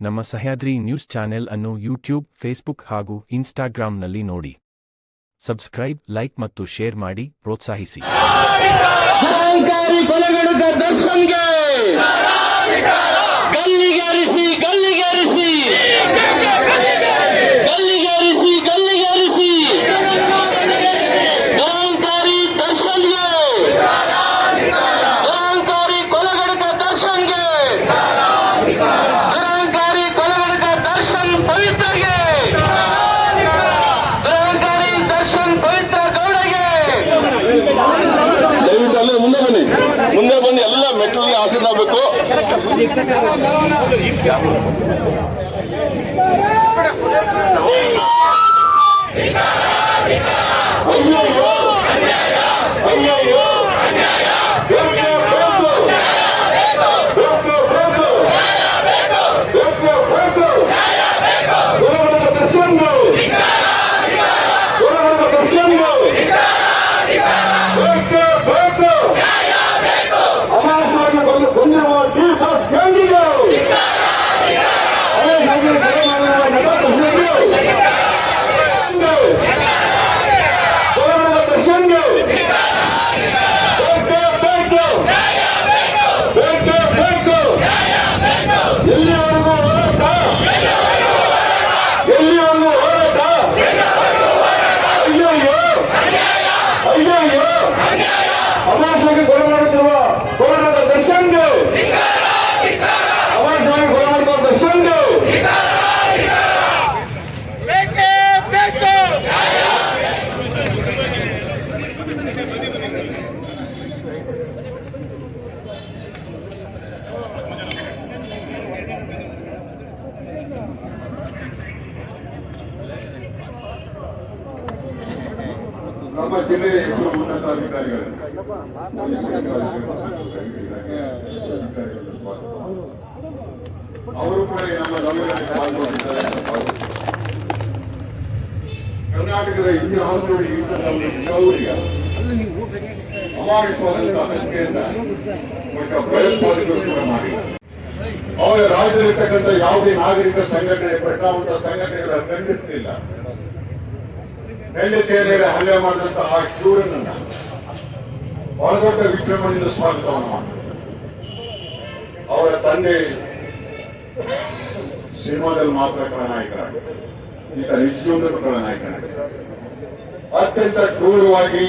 ನಮ್ಮ Sahyadri news channel ಅನ್ನು YouTube, Facebook ಹಾಗೂ ಇನ್ಸ್ಟಾಗ್ರಾಂನಲ್ಲಿ ನೋಡಿ. ಸಬ್ಸ್ಕ್ರೈಬ್, ಲೈಕ್ ಮತ್ತು ಶೇರ್ ಮಾಡಿ ಪ್ರೋತ್ಸಾಹಿಸಿ. ಮುಂದೆ ಬಂದು ಎಲ್ಲ ಮೆಟ್ರೋಗೆ ಆಸೀನಾಗಬೇಕು. ನಮ್ಮ ಜಿಲ್ಲೆಯ ಇಬ್ಬರು ಉನ್ನತ ಅಧಿಕಾರಿಗಳು ಅವರು ಕೂಡ ನಮ್ಮ ಗಮನದಲ್ಲಿ ಪಾಲ್ಗೊಂಡಿದ್ದಾರೆ. ಕರ್ನಾಟಕದ ಇತಿಹಾಸದಲ್ಲಿ ಅಮಾನಿಸುವಂತಹ ನಂಬಿಕೆಯನ್ನ ಭಯೋತ್ಪಾದಕರು ಕೂಡ ಮಾಡಿಲ್ಲ. ಅವರ ರಾಜ್ಯದಲ್ಲಿರ್ತಕ್ಕಂಥ ಯಾವುದೇ ನಾಗರಿಕ ಸಂಘಟನೆ, ಪ್ರಜ್ಞಾವಂತ ಸಂಘಟನೆಗಳ ಖಂಡಿಸಲಿಲ್ಲ. ಹೆಂಡತಿಯ ಮೇಲೆ ಹಲ್ಲೆ ಮಾಡಿದಂತಹ ಆ ಶೂರನನ್ನ ಹೊರದೊಡ್ಡ ವಿಜೃಂಭಣೆಯಿಂದ ಸ್ವಾಗತವನ್ನು ಮಾಡಿದರು. ಅವರ ತಂದೆ ಸಿನಿಮಾದಲ್ಲಿ ಮಾತ್ರ ಖಳನಾಯಕರಾಗಿದ್ದರು, ಈಗ ನಿಜಜೀವನದಲ್ಲೂ ಖಳನಾಯಕರಾಗಿದ್ದಾರೆ. ಅತ್ಯಂತ ಕ್ರೂರವಾಗಿ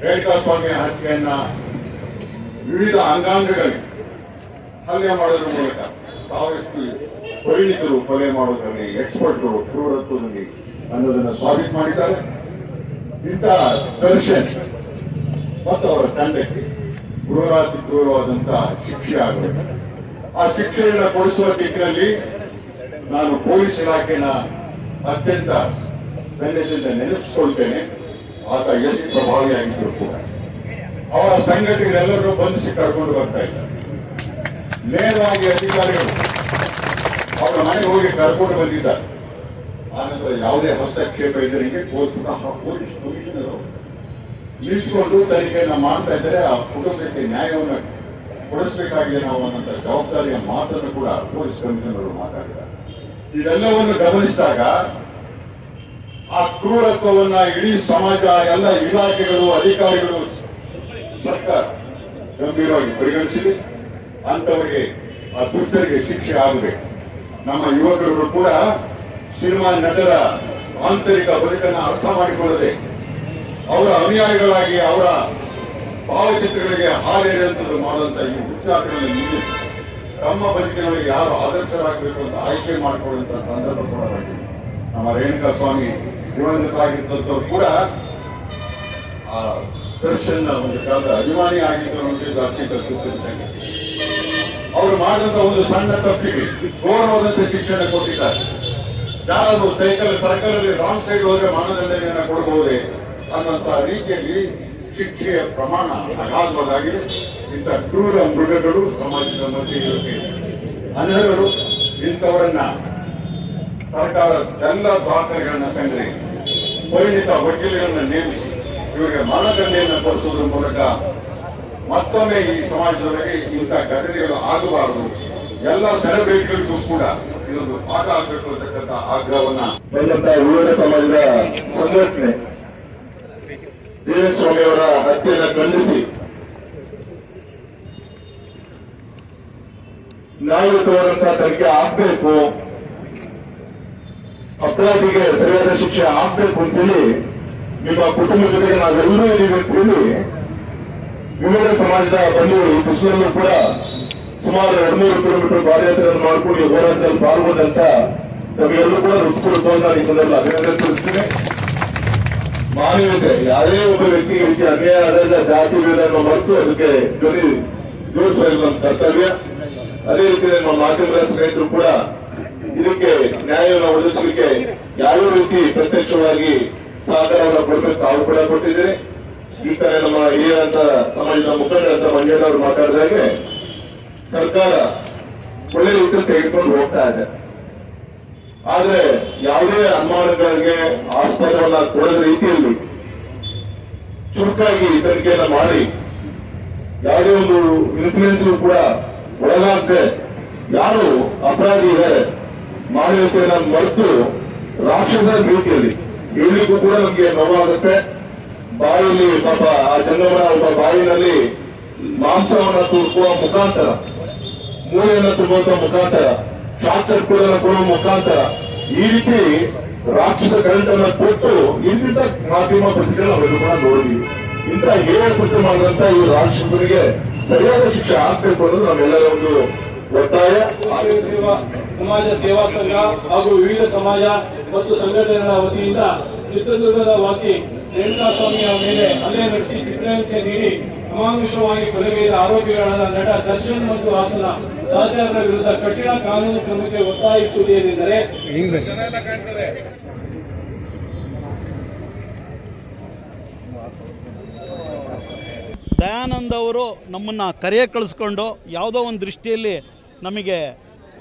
ರೇಣುಕಾಸ್ವಾಮಿಯ ಹತ್ಯೆಯನ್ನ ವಿವಿಧ ಅಂಗಾಂಗಗಳಿಗೆ ಹಲ್ಲೆ ಮಾಡೋದ್ರ ಮೂಲಕ ತಾವೆಷ್ಟು ಪರಿಣಿತರು ಕೊಲೆ ಮಾಡೋದ್ರಲ್ಲಿ, ಎಕ್ಸ್ಪರ್ಟ್ಗಳು ಕ್ರೂರತ್ವದಲ್ಲಿ ಅನ್ನೋದನ್ನು ಸಾಬೀತು ಮಾಡಿದ್ದಾರೆ. ಇಂಥ ದರ್ಶನ್ ಮತ್ತು ಅವರ ತಂಡಕ್ಕೆ ಕ್ರೂರವಾದಂತಹ ಶಿಕ್ಷೆ ಆಗಬೇಕು. ಆ ಶಿಕ್ಷೆಯನ್ನು ಕೊಡಿಸುವ ದಿಕ್ಕಿನಲ್ಲಿ ನಾನು ಪೊಲೀಸ್ ಇಲಾಖೆನ ಅತ್ಯಂತ ಬೆನ್ನೆದಿಂದ ನೆನಪಿಸಿಕೊಳ್ತೇನೆ. ಆತ ಎಷ್ಟು ಪ್ರಭಾವಿಯಾಗಿದ್ದರು ಕೂಡ ಅವರ ಸಂಘಟನೆಗಳೆಲ್ಲರೂ ಬಂಧಿಸಿ ಕರ್ಕೊಂಡು ಬರ್ತಾ ಇದ್ದಾರೆ. ನೇರವಾಗಿ ಅಧಿಕಾರಿಗಳು ಅವರ ಮನೆಗೆ ಹೋಗಿ ಕರ್ಕೊಂಡು ಬಂದಿದ್ದಾರೆ. ಆನಂತರ ಯಾವುದೇ ಹಸ್ತಕ್ಷೇಪ ಇದರಿಗೆ ಪೊಲೀಸ್ ಕಮಿಷನರು ನಿಂತುಕೊಂಡು ತನಿಖೆಯನ್ನು ಮಾಡ್ತಾ ಇದ್ದಾರೆ. ಆ ಕುಟುಂಬಕ್ಕೆ ನ್ಯಾಯವನ್ನು ಕೊಡಿಸಬೇಕಾಗಿದೆ ನಾವು ಅನ್ನೋಂಥ ಜವಾಬ್ದಾರಿಯ ಮಾತನ್ನು ಕೂಡ ಪೊಲೀಸ್ ಕಮಿಷನರು ಮಾತಾಡಿದ್ದಾರೆ. ಇದೆಲ್ಲವನ್ನು ಗಮನಿಸಿದಾಗ ಆ ಕ್ರೂರತ್ವವನ್ನ ಇಡೀ ಸಮಾಜ, ಎಲ್ಲ ಇಲಾಖೆಗಳು, ಅಧಿಕಾರಿಗಳು, ಸರ್ಕಾರ ಗಂಭೀರವಾಗಿ ಪರಿಗಣಿಸಿದೆ. ಅಂತವರಿಗೆ, ಆ ದುಷ್ಟರಿಗೆ ಶಿಕ್ಷೆ ಆಗಬೇಕು. ನಮ್ಮ ಯುವಕರು ಕೂಡ ಸಿನಿಮಾ ನಟರ ಆಂತರಿಕ ಬದುಕನ್ನು ಅರ್ಥ ಮಾಡಿಕೊಳ್ಳದೆ ಅವರ ಅನುಯಾಯಿಗಳಾಗಿ ಅವರ ಭಾವಚಿತ್ರಗಳಿಗೆ ಹಾಲೇರಿದಂಥದ್ದು ಮಾಡುವಂತ ಈ ಹುಚ್ಚಾಟಗಳನ್ನು ನಿಲ್ಲಿಸಿ ತಮ್ಮ ಬದುಕಿನಲ್ಲಿ ಯಾರು ಆದರ್ಶರಾಗಬೇಕು ಅಂತ ಆಯ್ಕೆ ಮಾಡಿಕೊಳ್ಳುವಂತಹ ಸಂದರ್ಭ ಕೂಡ ಆಗಿದೆ. ನಮ್ಮ ರೇಣುಕಾಸ್ವಾಮಿ ದಿವಂಗತರಾಗಿದ್ದಂಥವ್ರು ಕೂಡ ಆ ದರ್ಶನ್ ಒಂದು ಕಾಲದ ಅಭಿಮಾನಿ ಆಗಿದ್ದರು ಅನ್ನೋದು ಅತ್ಯಂತ ದುಃಖದ ಸಂಗತಿ. ಅವರು ಮಾಡಿದಂತ ಒಂದು ಸಣ್ಣ ತಪ್ಪಿಗೆ ಘೋರವಾದಂತಹ ಶಿಕ್ಷಣ ಕೊಟ್ಟಿದ್ದಾರೆ. ಯಾರು ಸೈಕಲ್ ಸರ್ಕಲಲ್ಲಿ ರಾಂಗ್ ಸೈಡ್ ಹೋದ್ರೆ ಮರಣದಂಡನೆಯನ್ನು ಕೊಡಬಹುದೇ ಅನ್ನುವಂತ ರೀತಿಯಲ್ಲಿ ಶಿಕ್ಷೆಯ ಪ್ರಮಾಣ ಅಗಾಧವಾಗಿದೆ. ಇಂಥ ಕ್ರೂರ ಮೃಗಗಳು ಸಮಾಜದ ಮಧ್ಯೆ ಇರುತ್ತೆ. ಅನರ್ಹರು ಇಂಥವರನ್ನ ಸರ್ಕಾರ ಎಲ್ಲ ದಾಖಲೆಗಳನ್ನ ಸಂಗ್ರಹಿಸಿ ಪರಿಣಿತ ವಕೀಲರನ್ನ ನೇಮಿಸಿ ಇವರಿಗೆ ಮರಣದಂಡನೆಯನ್ನು ಕೊಡಿಸುವುದರ ಮೂಲಕ ಮತ್ತೊಮ್ಮೆ ಈ ಸಮಾಜದೊಳಗೆ ಇಂಥ ಘಟನೆಗಳು ಆಗಬಾರದು. ಎಲ್ಲ ಸೆಲೆಬ್ರಿಟಿಗಳಿಗೂ ಕೂಡ ಇದೊಂದು ಪಾಠ ಆಗಬೇಕು ಅಂತಕ್ಕಂಥ ಆಗ್ರಹವನ್ನ ಬಂದಂತ ವಿವಿಧ ಸಮಾಜದ ಸಂಘಟನೆ ವೀರಸ್ವಾಮಿ ಅವರ ಹತ್ಯೆಯನ್ನು ಖಂಡಿಸಿ ನ್ಯಾಯಯುತವಾದಂತಹ ತನಿಖೆ ಆಗ್ಬೇಕು, ಅಪರಾಧಿಗೆ ಸರಿಯಾದ ಶಿಕ್ಷೆ ಆಗ್ಬೇಕು ಅಂತೇಳಿ ನಿಮ್ಮ ಕುಟುಂಬದ ಜೊತೆಗೆ ನಾವೆಲ್ಲರೂ ಇದೀವಿ ಅಂತ ಹೇಳಿ ವಿವಿಧ ಸಮಾಜದ ಬಂಧುಗಳು ಈ ಬಿಸಿಲಲ್ಲೂ ಕೂಡ ಸುಮಾರು 200 ಕಿಲೋಮೀಟರ್ ಪಾದಯಾತ್ರೆಯನ್ನು ಮಾಡಿಕೊಂಡು ಈ ಹೋರಾಟದಲ್ಲಿ ಪಾಲ್ಗೊಂಡಂತ ತಮಗೆಲ್ಲರೂ ಕೂಡ ಹೃತ್ಪೂರ್ವಕವಾಗಿ ಈ ಸಂದರ್ಭ ಅಭಿನಂದನೆ ತಿಳಿಸ್ತೀನಿ. ಮಾನವೀಯತೆ ಯಾವುದೇ ಒಬ್ಬ ವ್ಯಕ್ತಿಗೆ ರೀತಿ ಅನ್ಯಾಯ ಆದಾಗ ಜಾತಿ ಭೇದವನ್ನು ಮರೆತು ಅದಕ್ಕೆ ಧ್ವನಿ ಜೋಡಿಸಬೇಕು ನಮ್ಮ ಕರ್ತವ್ಯ. ಅದೇ ರೀತಿ ನಮ್ಮ ಮಾಧ್ಯಮದ ಸ್ನೇಹಿತರು ಕೂಡ ಇದಕ್ಕೆ ನ್ಯಾಯವನ್ನು ಒದಗಿಸಲಿಕ್ಕೆ ಯಾವ್ಯಾವ ರೀತಿ ಪ್ರತ್ಯಕ್ಷವಾಗಿ ಸಹಕಾರವನ್ನು ಕೊಡಬೇಕು ತಾವು ಕೂಡ ಕೊಟ್ಟಿದ್ದೀರಿ. ಈ ತರ ನಮ್ಮ ಹಿರಿಯರಂತ ಸಮಾಜದ ಮುಖಂಡರಂತ ಮಂಜಣ್ಣವರು ಮಾತಾಡಿದಾಗೆ ಸರ್ಕಾರ ಒಳ್ಳೆ ರೀತಿಯಲ್ಲಿ ತೆಗೆದುಕೊಂಡು ಹೋಗ್ತಾ ಇದೆ. ಆದ್ರೆ ಯಾವುದೇ ಅನುಮಾನಗಳಿಗೆ ಆಸ್ಪದವನ್ನ ಕೊಡದ ರೀತಿಯಲ್ಲಿ ಚುರುಕಾಗಿ ತನಿಖೆಯನ್ನ ಮಾಡಿ ಯಾವುದೇ ಒಂದು ಇನ್ಫ್ಲೂಯೆನ್ಸ್ ಕೂಡ ಒಳಗಾಗದೆ ಯಾರು ಅಪರಾಧಿ ಇದ್ದಾರೆ ಮಾನವೀಯತೆಯನ್ನ ಮರೆತು ರಾಕ್ಷಸ ರೀತಿಯಲ್ಲಿ ಹೇಳಲಿಕ್ಕೂ ಕೂಡ ನಮ್ಗೆ ನೋವಾಗುತ್ತೆ. ಬಾಯಲ್ಲಿ ಪಾಪ ಆ ಜಂಗಮನ ಒಬ್ಬ ಬಾಯಿನಲ್ಲಿ ಮಾಂಸವನ್ನ ತುರುಕುವ ಮುಖಾಂತರ, ಮೂಳೆಯನ್ನು ತುಂಬುವಂತ ಮುಖಾಂತರ, ಶಾರ್ಟ್ ಸರ್ಕ್ಯೂಟ್ ಅನ್ನು ಕೊಡುವ ಮುಖಾಂತರ ಈ ರೀತಿ ರಾಕ್ಷಸ ಕರೆಂಟ್ ಅನ್ನ ಕೊಟ್ಟು ಇಂಥ ಮಾಧ್ಯಮ ಪತ್ರಿಕೆಗಳು ನಾವೆಲ್ಲರೂ ಕೂಡ ನೋಡಿದೀವಿ. ಇಂಥ ಹೇಳ ಕೃತ್ಯ ಮಾಡಿದಂತ ಈ ರಾಕ್ಷಸರಿಗೆ ಸರಿಯಾದ ಶಿಕ್ಷೆ ಆಗ್ಬೇಕು ಅನ್ನೋದು ನಮ್ಮೆಲ್ಲರ ಒಂದು ಒತ್ತಾಯ. ಸಮಾಜ ಸೇವಾ ಸಂಘ ಹಾಗೂ ವಿವಿಧ ಸಮಾಜ ಮತ್ತು ಸಂಘಟನೆಗಳ ವತಿಯಿಂದ ಚಿತ್ರದುರ್ಗದ ವಾಸಿ ರೇಣುಕಾಸ್ವಾಮಿಯ ಮೇಲೆ ಹಲ್ಲೆ ನಡೆಸಿ ಚಿತ್ರಹಿಂಸೆ ನೀಡಿ ಅಮಾನುಷವಾಗಿ ಕೊಲೆಗೈದ ಆರೋಪಿಗಳಾದ ನಟ ದರ್ಶನ್ ಮತ್ತು ಆತನ ಸಹಚರರ ವಿರುದ್ಧ ಕಠಿಣ ಕಾನೂನು ಕ್ರಮಕ್ಕೆ ಒತ್ತಾಯಿಸುವುದೇನೆಂದರೆ ದಯಾನಂದ್ ಅವರು ನಮ್ಮನ್ನು ಕರೆಯ ಕಳಿಸ್ಕೊಂಡು ಯಾವುದೋ ಒಂದು ದೃಷ್ಟಿಯಲ್ಲಿ ನಮಗೆ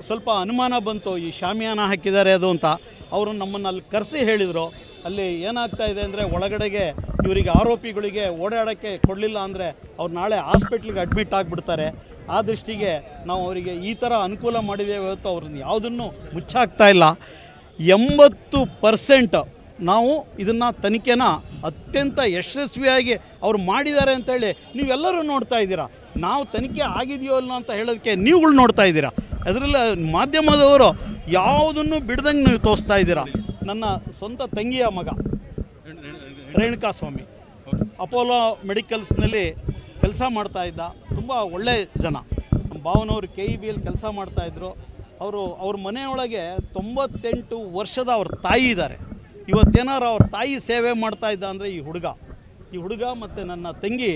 ಸ್ವಲ್ಪ ಅನುಮಾನ ಬಂತು, ಈ ಶಾಮಿಯಾನ ಹಾಕಿದ್ದಾರೆ ಅದು ಅಂತ. ಅವರು ನಮ್ಮನ್ನು ಅಲ್ಲಿ ಕರೆಸಿ ಹೇಳಿದರು, ಅಲ್ಲಿ ಏನಾಗ್ತಾ ಇದೆ ಅಂದರೆ ಒಳಗಡೆಗೆ ಇವರಿಗೆ ಆರೋಪಿಗಳಿಗೆ ಓಡಾಡೋಕ್ಕೆ ಕೊಡಲಿಲ್ಲ ಅಂದರೆ ಅವ್ರು ನಾಳೆ ಹಾಸ್ಪಿಟ್ಲಿಗೆ ಅಡ್ಮಿಟ್ ಆಗಿಬಿಡ್ತಾರೆ. ಆ ದೃಷ್ಟಿಗೆ ನಾವು ಅವರಿಗೆ ಈ ಥರ ಅನುಕೂಲ ಮಾಡಿದ್ದೇವೆ ಹೊರತು ಅವ್ರನ್ನ ಯಾವುದನ್ನು ಮುಚ್ಚಾಕ್ತಾ ಇಲ್ಲ. 80% ನಾವು ಇದನ್ನು ತನಿಖೆನ ಅತ್ಯಂತ ಯಶಸ್ವಿಯಾಗಿ ಅವ್ರು ಮಾಡಿದ್ದಾರೆ ಅಂತೇಳಿ ನೀವೆಲ್ಲರೂ ನೋಡ್ತಾ ಇದ್ದೀರಾ. ನಾವು ತನಿಖೆ ಆಗಿದೆಯೋ ಇಲ್ಲ ಅಂತ ಹೇಳೋದಕ್ಕೆ ನೀವುಗಳು ನೋಡ್ತಾ ಇದ್ದೀರಾ. ಅದರಲ್ಲಿ ಮಾಧ್ಯಮದವರು ಯಾವುದನ್ನು ಬಿಡ್ದಂಗೆ ನೀವು ತೋರಿಸ್ತಾ ಇದ್ದೀರಾ. ನನ್ನ ಸ್ವಂತ ತಂಗಿಯ ಮಗ ರೇಣುಕಾಸ್ವಾಮಿ ಅಪೋಲೋ ಮೆಡಿಕಲ್ಸ್ನಲ್ಲಿ ಕೆಲಸ ಮಾಡ್ತಾ ಇದ್ದ. ತುಂಬ ಒಳ್ಳೆಯ ಜನ. ನಮ್ಮ ಭಾವನವರು KEBಯಲ್ಲಿ ಕೆಲಸ ಮಾಡ್ತಾಯಿದ್ರು. ಅವ್ರ ಮನೆಯೊಳಗೆ 98 ವರ್ಷದ ಅವ್ರ ತಾಯಿ ಇದ್ದಾರೆ. ಇವತ್ತೇನಾರು ಅವ್ರ ತಾಯಿ ಸೇವೆ ಮಾಡ್ತಾ ಇದ್ದ ಅಂದರೆ ಈ ಹುಡುಗ ಮತ್ತು ನನ್ನ ತಂಗಿ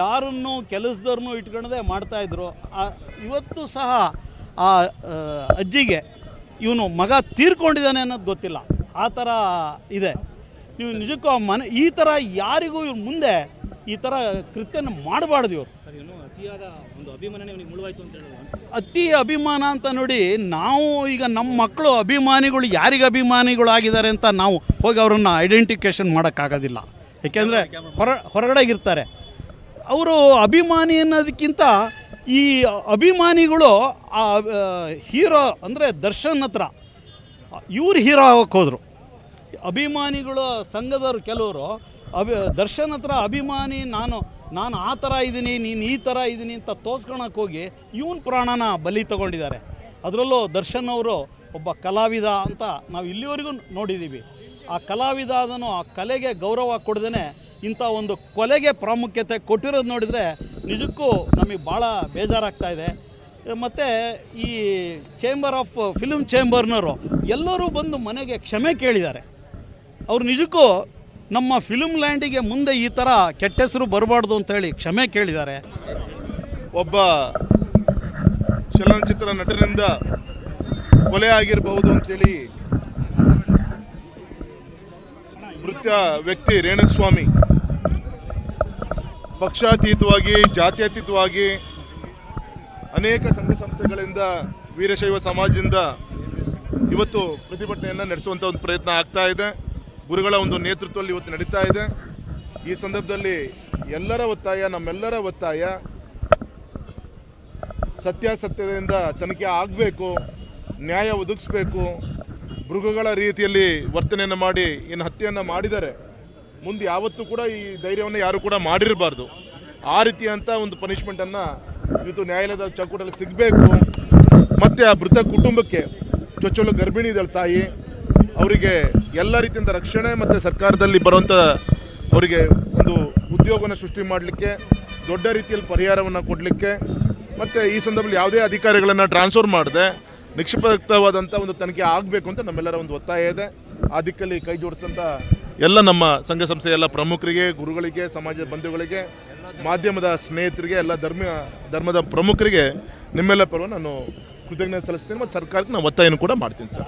ಯಾರನ್ನು ಕೆಲಸದವ್ರನ್ನೂ ಇಟ್ಕೊಂಡೇ ಮಾಡ್ತಾಯಿದ್ರು. ಇವತ್ತು ಸಹ ಆ ಅಜ್ಜಿಗೆ ಇವನು ಮಗ ತೀರ್ಕೊಂಡಿದ್ದಾನೆ ಅನ್ನೋದು ಗೊತ್ತಿಲ್ಲ. ಆ ಥರ ಇದೆ. ನೀವು ನಿಜಕ್ಕೂ ಈ ಥರ ಯಾರಿಗೂ ಇವ್ರು ಮುಂದೆ ಈ ಥರ ಕೃತ್ಯನ ಮಾಡಬಾರ್ದು. ಇವರು ಅತಿಯಾದ ಒಂದು ಅಭಿಮಾನನೇ ಅವನಿಗೆ ಮುಳುವಾಯಿತು ಅಂತ ಹೇಳೋದು. ಅತಿ ಅಭಿಮಾನ ಅಂತ ನೋಡಿ, ನಾವು ಈಗ ನಮ್ಮ ಮಕ್ಕಳು ಅಭಿಮಾನಿಗಳು ಯಾರಿಗೆ ಅಭಿಮಾನಿಗಳಾಗಿದ್ದಾರೆ ಅಂತ ನಾವು ಹೋಗಿ ಅವರನ್ನು ಐಡೆಂಟಿಫಿಕೇಷನ್ ಮಾಡೋಕ್ಕಾಗೋದಿಲ್ಲ. ಏಕೆಂದರೆ ಹೊರಗಡೆ ಇರ್ತಾರೆ. ಅವರು ಅಭಿಮಾನಿ ಅನ್ನೋದಕ್ಕಿಂತ ಈ ಅಭಿಮಾನಿಗಳು ಆ ಹೀರೋ ಅಂದರೆ ದರ್ಶನ್ ಹತ್ರ ಇವ್ರು ಹೀರೋ ಆಗೋಕ್ಕೆ ಹೋದರು. ಅಭಿಮಾನಿಗಳು ಸಂಘದವರು ಕೆಲವರು ದರ್ಶನ್ ಹತ್ರ ಅಭಿಮಾನಿ ನಾನು ಆ ಥರ ಇದ್ದೀನಿ, ನೀನು ಈ ಥರ ಇದ್ದೀನಿ ಅಂತ ತೋರ್ಸ್ಕೊಳಕ್ಕೆ ಹೋಗಿ ಇವನ್ ಪ್ರಾಣನ ಬಲಿ ತಗೊಂಡಿದ್ದಾರೆ. ಅದರಲ್ಲೂ ದರ್ಶನ್ ಅವರು ಒಬ್ಬ ಕಲಾವಿದ ಅಂತ ನಾವು ಇಲ್ಲಿವರೆಗೂ ನೋಡಿದ್ದೀವಿ. ಆ ಕಲಾವಿದ ಅದನ್ನು ಆ ಕಲೆಗೆ ಗೌರವ ಕೊಡದೇ ಇಂಥ ಒಂದು ಕೊಲೆಗೆ ಪ್ರಾಮುಖ್ಯತೆ ಕೊಟ್ಟಿರೋದು ನೋಡಿದರೆ ನಿಜಕ್ಕೂ ನಮಗೆ ಭಾಳ ಬೇಜಾರಾಗ್ತಾ ಇದೆ. ಮತ್ತು ಈ ಫಿಲ್ಮ್ ಚೇಂಬರ್ನವರು ಎಲ್ಲರೂ ಬಂದು ಮನೆಗೆ ಕ್ಷಮೆ ಕೇಳಿದ್ದಾರೆ. ಅವರು ನಿಜಕ್ಕೂ ನಮ್ಮ ಫಿಲ್ಮ್ ಲ್ಯಾಂಡಿಗೆ ಮುಂದೆ ಈ ಥರ ಕೆಟ್ಟ ಹೆಸರು ಬರಬಾರ್ದು ಅಂತೇಳಿ ಕ್ಷಮೆ ಕೇಳಿದ್ದಾರೆ. ಒಬ್ಬ ಚಲನಚಿತ್ರ ನಟನಿಂದ ಕೊಲೆ ಆಗಿರಬಹುದು ಅಂತೇಳಿ ಮೃತ ವ್ಯಕ್ತಿ ರೇಣುಕಸ್ವಾಮಿ ಪಕ್ಷಾತೀತವಾಗಿ ಜಾತ್ಯತೀತವಾಗಿ ಅನೇಕ ಸಂಘ ಸಂಸ್ಥೆಗಳಿಂದ ವೀರಶೈವ ಸಮಾಜದಿಂದ ಇವತ್ತು ಪ್ರತಿಭಟನೆಯನ್ನು ನಡೆಸುವಂಥ ಒಂದು ಪ್ರಯತ್ನ ಆಗ್ತಾ ಇದೆ. ಗುರುಗಳ ಒಂದು ನೇತೃತ್ವದಲ್ಲಿ ಇವತ್ತು ನಡೀತಾ ಇದೆ. ಈ ಸಂದರ್ಭದಲ್ಲಿ ಎಲ್ಲರ ಒತ್ತಾಯ, ನಮ್ಮೆಲ್ಲರ ಒತ್ತಾಯ, ಸತ್ಯಾಸತ್ಯತೆಯಿಂದ ತನಿಖೆ ಆಗಬೇಕು, ನ್ಯಾಯ ಒದಗಿಸ್ಬೇಕು. ಮೃಗಗಳ ರೀತಿಯಲ್ಲಿ ವರ್ತನೆಯನ್ನು ಮಾಡಿ ಏನು ಹತ್ಯೆಯನ್ನು ಮಾಡಿದ್ದಾರೆ, ಮುಂದೆ ಯಾವತ್ತೂ ಕೂಡ ಈ ಧೈರ್ಯವನ್ನು ಯಾರು ಕೂಡ ಮಾಡಿರಬಾರ್ದು. ಆ ರೀತಿಯಂಥ ಒಂದು ಪನಿಷ್ಮೆಂಟನ್ನು ಇವತ್ತು ನ್ಯಾಯಾಲಯದ ಚೌಕಟ್ಟಲ್ಲಿ ಸಿಗಬೇಕು. ಮತ್ತು ಆ ಮೃತ ಕುಟುಂಬಕ್ಕೆ, ಚೊಚ್ಚಲು ಗರ್ಭಿಣಿ ಇದ್ದಾಳೆ ತಾಯಿ, ಅವರಿಗೆ ಎಲ್ಲ ರೀತಿಯಿಂದ ರಕ್ಷಣೆ ಮತ್ತು ಸರ್ಕಾರದಲ್ಲಿ ಬರುವಂಥ ಅವರಿಗೆ ಒಂದು ಉದ್ಯೋಗವನ್ನು ಸೃಷ್ಟಿ ಮಾಡಲಿಕ್ಕೆ, ದೊಡ್ಡ ರೀತಿಯಲ್ಲಿ ಪರಿಹಾರವನ್ನು ಕೊಡಲಿಕ್ಕೆ, ಮತ್ತು ಈ ಸಂದರ್ಭದಲ್ಲಿ ಯಾವುದೇ ಅಧಿಕಾರಿಗಳನ್ನು ಟ್ರಾನ್ಸ್ಫರ್ ಮಾಡದೆ ನಿಷ್ಪಕ್ಷಪಾತವಾದಂಥ ಒಂದು ತನಿಖೆ ಆಗಬೇಕು ಅಂತ ನಮ್ಮೆಲ್ಲರ ಒಂದು ಒತ್ತಾಯ ಇದೆ. ಆ ದಿಕ್ಕಲ್ಲಿ ಕೈ ಜೋಡಿಸಿದಂಥ ಎಲ್ಲ ನಮ್ಮ ಸಂಘ ಸಂಸ್ಥೆಯ ಎಲ್ಲ ಪ್ರಮುಖರಿಗೆ, ಗುರುಗಳಿಗೆ, ಸಮಾಜ ಬಂಧುಗಳಿಗೆ, ಮಾಧ್ಯಮದ ಸ್ನೇಹಿತರಿಗೆ, ಎಲ್ಲ ಧರ್ಮದ ಪ್ರಮುಖರಿಗೆ ನಿಮ್ಮೆಲ್ಲ ಪರವಾಗಿ ನಾನು ಕೃತಜ್ಞತೆ ಸಲ್ಲಿಸ್ತೇನೆ ಮತ್ತು ಸರ್ಕಾರಕ್ಕೆ ನಾನು ಒತ್ತಾಯನೂ ಕೂಡ ಮಾಡ್ತೀನಿ ಸರ್.